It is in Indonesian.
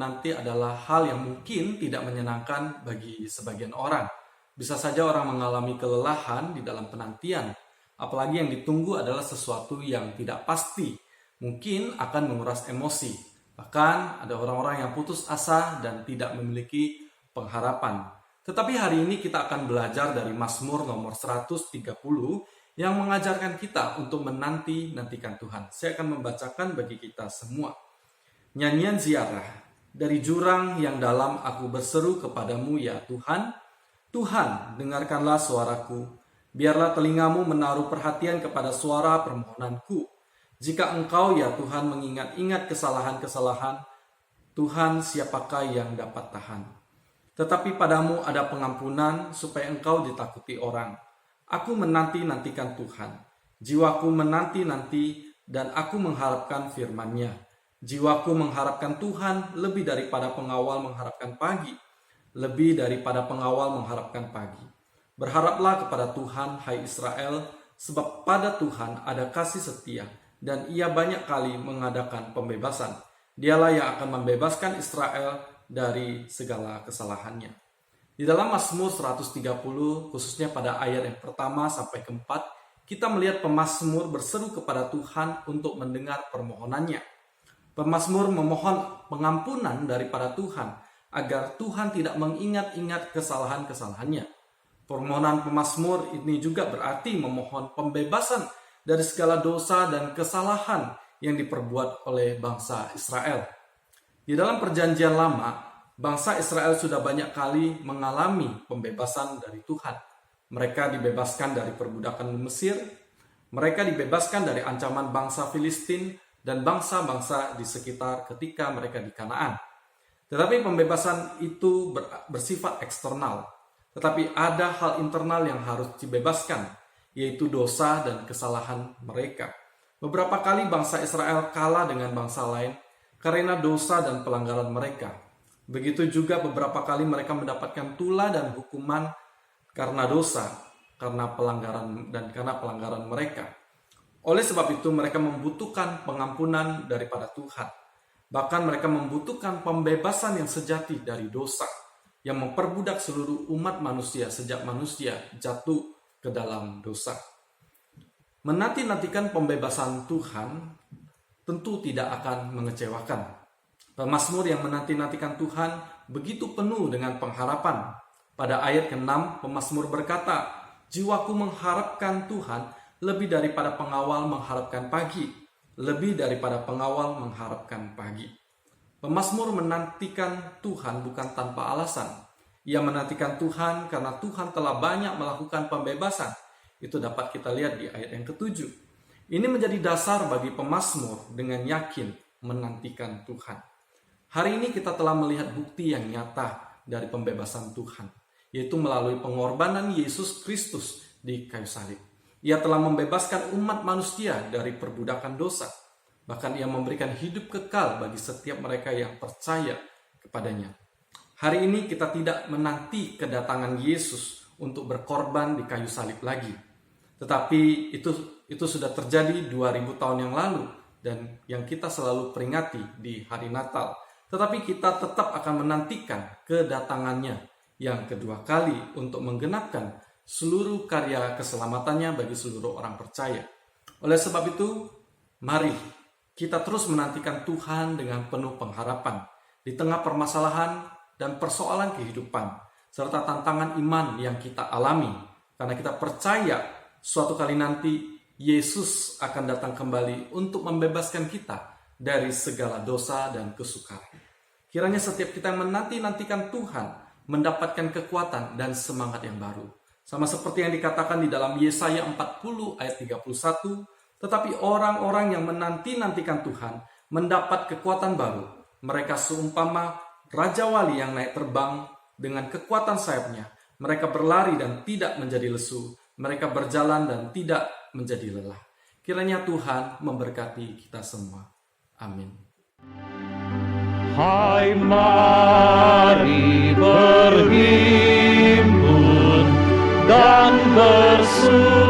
menanti adalah hal yang mungkin tidak menyenangkan bagi sebagian orang. Bisa saja orang mengalami kelelahan di dalam penantian, apalagi yang ditunggu adalah sesuatu yang tidak pasti, mungkin akan menguras emosi. Bahkan ada orang-orang yang putus asa dan tidak memiliki pengharapan. Tetapi hari ini kita akan belajar dari Mazmur nomor 130 yang mengajarkan kita untuk menanti-nantikan Tuhan. Saya akan membacakan bagi kita semua. Nyanyian ziarah. Dari jurang yang dalam aku berseru kepadamu ya Tuhan. Tuhan, dengarkanlah suaraku. Biarlah telingamu menaruh perhatian kepada suara permohonanku. Jika engkau ya Tuhan mengingat-ingat kesalahan-kesalahan, Tuhan siapakah yang dapat tahan? Tetapi padamu ada pengampunan supaya engkau ditakuti orang. Aku menanti-nantikan Tuhan. Jiwaku menanti-nanti dan aku mengharapkan firman-Nya. Jiwaku mengharapkan Tuhan lebih daripada pengawal mengharapkan pagi. Lebih daripada pengawal mengharapkan pagi. Berharaplah kepada Tuhan, hai Israel, sebab pada Tuhan ada kasih setia dan Ia banyak kali mengadakan pembebasan. Dialah yang akan membebaskan Israel dari segala kesalahannya. Di dalam Mazmur 130, khususnya pada ayat yang pertama sampai keempat, kita melihat pemazmur berseru kepada Tuhan untuk mendengar permohonannya. Pemazmur memohon pengampunan daripada Tuhan, agar Tuhan tidak mengingat-ingat kesalahan-kesalahannya. Permohonan pemazmur ini juga berarti memohon pembebasan dari segala dosa dan kesalahan yang diperbuat oleh bangsa Israel. Di dalam perjanjian lama, bangsa Israel sudah banyak kali mengalami pembebasan dari Tuhan. Mereka dibebaskan dari perbudakan di Mesir, mereka dibebaskan dari ancaman bangsa Filistin dan bangsa-bangsa di sekitar ketika mereka di Kanaan. Tetapi pembebasan itu bersifat eksternal. Tetapi ada hal internal yang harus dibebaskan, yaitu dosa dan kesalahan mereka. Beberapa kali bangsa Israel kalah dengan bangsa lain karena dosa dan pelanggaran mereka. Begitu juga beberapa kali mereka mendapatkan tulah dan hukuman karena dosa, karena pelanggaran mereka. Oleh sebab itu mereka membutuhkan pengampunan daripada Tuhan. Bahkan mereka membutuhkan pembebasan yang sejati dari dosa, yang memperbudak seluruh umat manusia sejak manusia jatuh ke dalam dosa. Menanti-nantikan pembebasan Tuhan tentu tidak akan mengecewakan. Pemazmur yang menanti-nantikan Tuhan begitu penuh dengan pengharapan. Pada ayat ke-6, pemazmur berkata, jiwaku mengharapkan Tuhan lebih daripada pengawal mengharapkan pagi. Lebih daripada pengawal mengharapkan pagi. Pemazmur menantikan Tuhan bukan tanpa alasan. Ia menantikan Tuhan karena Tuhan telah banyak melakukan pembebasan. Itu dapat kita lihat di ayat yang ke-7. Ini menjadi dasar bagi pemazmur dengan yakin menantikan Tuhan. Hari ini kita telah melihat bukti yang nyata dari pembebasan Tuhan, yaitu melalui pengorbanan Yesus Kristus di kayu salib. Ia telah membebaskan umat manusia dari perbudakan dosa. Bahkan Ia memberikan hidup kekal bagi setiap mereka yang percaya kepadanya. Hari ini kita tidak menanti kedatangan Yesus untuk berkorban di kayu salib lagi. Tetapi itu sudah terjadi 2000 tahun yang lalu dan yang kita selalu peringati di hari Natal. Tetapi kita tetap akan menantikan kedatangannya yang kedua kali untuk menggenapkan seluruh karya keselamatannya bagi seluruh orang percaya. Oleh sebab itu, mari kita terus menantikan Tuhan dengan penuh pengharapan di tengah permasalahan dan persoalan kehidupan, serta tantangan iman yang kita alami. Karena kita percaya suatu kali nanti Yesus akan datang kembali untuk membebaskan kita dari segala dosa dan kesukaran. Kiranya setiap kita yang menanti-nantikan Tuhan mendapatkan kekuatan dan semangat yang baru. Sama seperti yang dikatakan di dalam Yesaya 40 ayat 31, tetapi orang-orang yang menanti-nantikan Tuhan mendapat kekuatan baru. Mereka seumpama Raja Wali yang naik terbang dengan kekuatan sayapnya. Mereka berlari dan tidak menjadi lesu. Mereka berjalan dan tidak menjadi lelah. Kiranya Tuhan memberkati kita semua. Amin. Hai, mari berhimpun dan bersugari.